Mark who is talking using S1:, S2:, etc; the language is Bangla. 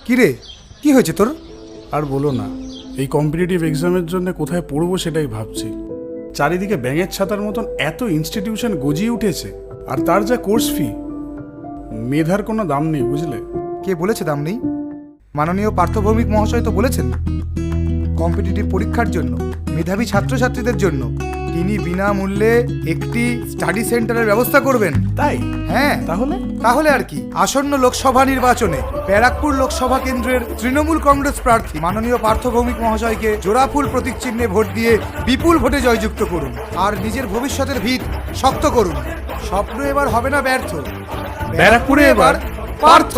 S1: কি রে, কি হয়েছে তোর?
S2: আর বলো না, এই কম্পিটিটিভ এক্সামের জন্য কোথায় পড়বো সেটাই ভাবছি। চারিদিকে ব্যাঙের ছাতার মতন এত ইনস্টিটিউশন গজিয়ে উঠেছে, আর তার যা কোর্স ফি, মেধার কোনো দাম নেই, বুঝলে?
S1: কে বলেছে দাম নেই? মাননীয় পার্থ ভৌমিক মহাশয় তো বলেছেন কম্পিটিটিভ পরীক্ষার জন্য মেধাবী ছাত্রছাত্রীদের জন্য তিনি বিনামূল্যে একটি স্টাডি সেন্টারের ব্যবস্থা করবেন।
S2: তাই?
S1: হ্যাঁ, তাহলে আর কি, আসন্ন লোকসভা নির্বাচনে ব্যারাকপুর লোকসভা কেন্দ্রের তৃণমূল কংগ্রেস প্রার্থী মাননীয় পার্থ ভৌমিক মহাশয়কে জোড়াফুল প্রতীক চিহ্নে ভোট দিয়ে বিপুল ভোটে জয়যুক্ত করুন আর নিজের ভবিষ্যতের ভিত শক্ত করুন। স্বপ্ন এবার হবে না ব্যর্থ, ব্যারাকপুরে এবার পার্থ।